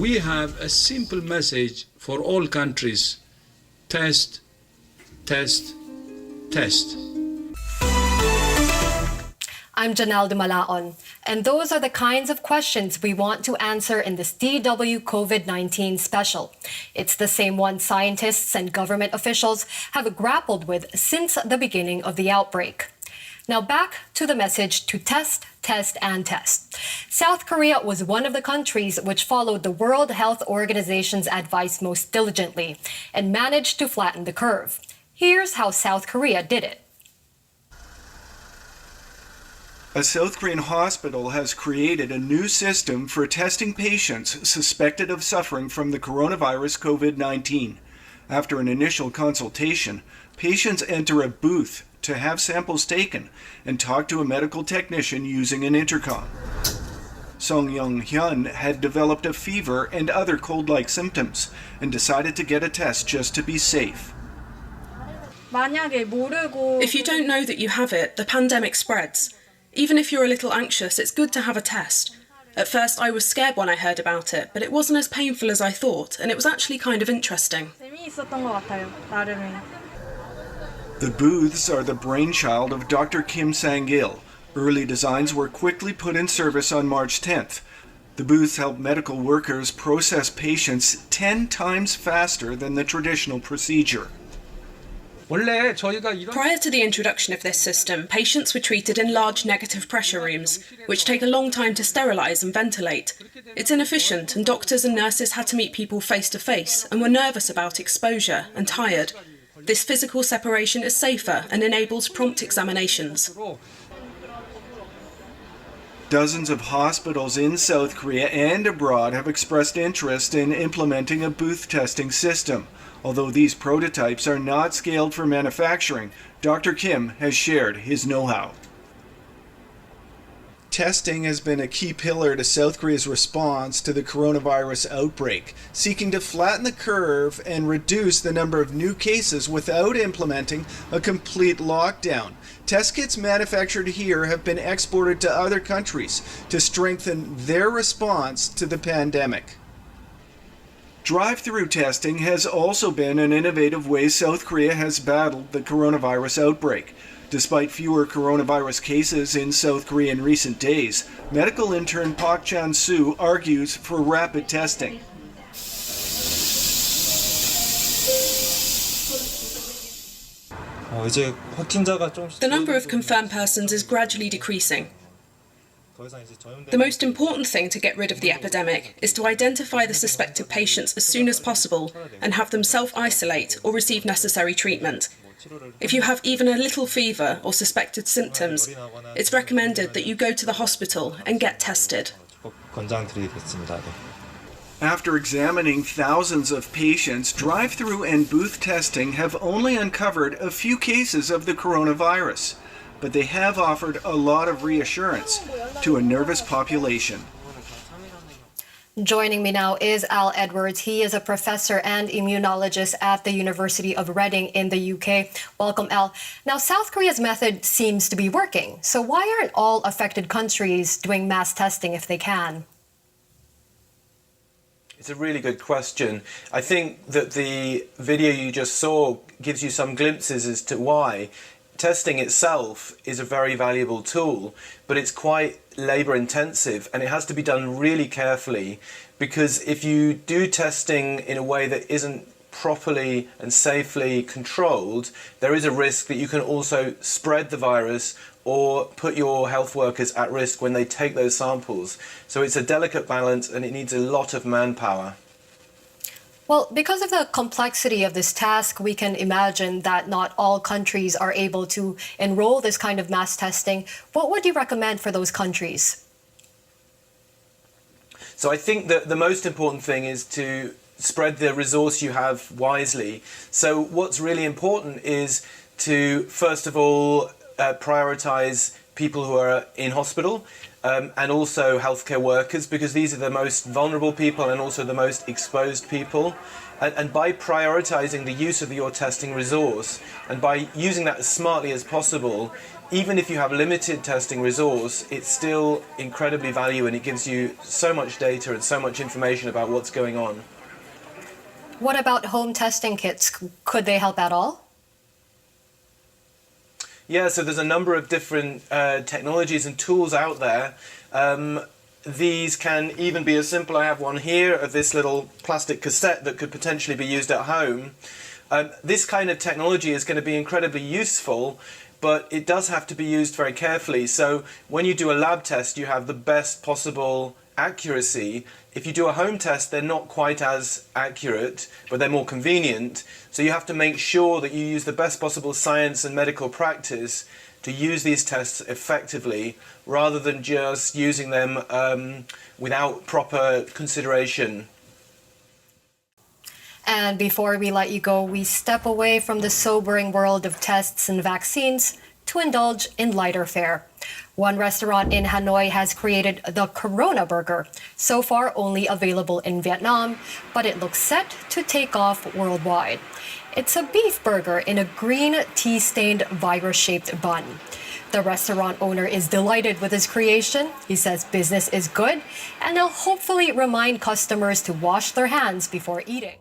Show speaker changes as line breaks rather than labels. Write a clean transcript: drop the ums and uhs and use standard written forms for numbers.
we have a simple message for all countries. Test, test, test.
I'm Janelle de Malaon, and those are the kinds of questions we want to answer in this DW COVID-19 special. It's the same one scientists and government officials have grappled with since the beginning of the outbreak. Now back to the message to test, test, and test. South Korea was one of the countries which followed the World Health Organization's advice most diligently and managed to flatten the curve. Here's how South Korea did it.
A South Korean hospital has created a new system for testing patients suspected of suffering from the coronavirus COVID-19. After an initial consultation, patients enter a booth to have samples taken and talk to a medical technician using an intercom. Song Young-hyun had developed a fever and other cold-like symptoms and decided to get a test just to be safe.
If you don't know that you have it, the pandemic spreads. Even if you're a little anxious, it's good to have a test. At first I was scared when I heard about it, but it wasn't as painful as I thought, and it was actually kind of interesting.
The booths are the brainchild of Dr. Kim Sang-il. Early designs were quickly put in service on March 10th. The booths help medical workers process patients 10 times faster than the traditional procedure.
Prior to the introduction of this system, patients were treated in large negative pressure rooms, which take a long time to sterilise and ventilate. It's inefficient, and doctors and nurses had to meet people face to face and were nervous about exposure and tired. This physical separation is safer and enables prompt examinations.
Dozens of hospitals in South Korea and abroad have expressed interest in implementing a booth testing system. Although these prototypes are not scaled for manufacturing, Dr. Kim has shared his know-how. Testing has been a key pillar to South Korea's response to the coronavirus outbreak, seeking to flatten the curve and reduce the number of new cases without implementing a complete lockdown. Test kits manufactured here have been exported to other countries to strengthen their response to the pandemic. Drive-through testing has also been an innovative way South Korea has battled the coronavirus outbreak. Despite fewer coronavirus cases in South Korea in recent days, medical intern Park Chan-soo argues for rapid testing.
The number of confirmed persons is gradually decreasing. The most important thing to get rid of the epidemic is to identify the suspected patients as soon as possible and have them self-isolate or receive necessary treatment. If you have even a little fever or suspected symptoms, it's recommended that you go to the hospital and get tested.
After examining thousands of patients, drive-through and booth testing have only uncovered a few cases of the coronavirus, but they have offered a lot of reassurance to a nervous population.
Joining me now is Al Edwards. He is a professor and immunologist at the University of Reading in the UK. Welcome, Al. Now, South Korea's method seems to be working. So why aren't all affected countries doing mass testing if they can?
It's a really good question. I think that the video you just saw gives you some glimpses as to why. Testing itself is a very valuable tool, but it's quite labour intensive and it has to be done really carefully, because if you do testing in a way that isn't properly and safely controlled, there is a risk that you can also spread the virus or put your health workers at risk when they take those samples. So it's a delicate balance and it needs a lot of manpower.
Well, because of the complexity of this task, we can imagine that not all countries are able to enroll this kind of mass testing. What would you recommend for those countries?
So I think that the most important thing is to spread the resource you have wisely. So what's really important is to, first of all, prioritise people who are in hospital and also healthcare workers, because these are the most vulnerable people and also the most exposed people. And by prioritizing the use of your testing resource and by using that as smartly as possible, even if you have limited testing resource, it's still incredibly valuable and it gives you so much data and so much information about what's going on.
What about home testing kits? Could they help at all?
Yeah, so there's a number of different technologies and tools out there. These can even be as simple, I have one here of this little plastic cassette that could potentially be used at home. This kind of technology is going to be incredibly useful, but it does have to be used very carefully. So when you do a lab test, you have the best possible accuracy. If you do a home test, they're not quite as accurate, but they're more convenient. So you have to make sure that you use the best possible science and medical practice to use these tests effectively, rather than just using them without proper consideration.
And before we let you go, we step away from the sobering world of tests and vaccines to indulge in lighter fare. One restaurant in Hanoi has created the Corona Burger, so far only available in Vietnam, but it looks set to take off worldwide. It's a beef burger in a green tea-stained virus-shaped bun. The restaurant owner is delighted with his creation. He says business is good, and he'll hopefully remind customers to wash their hands before eating.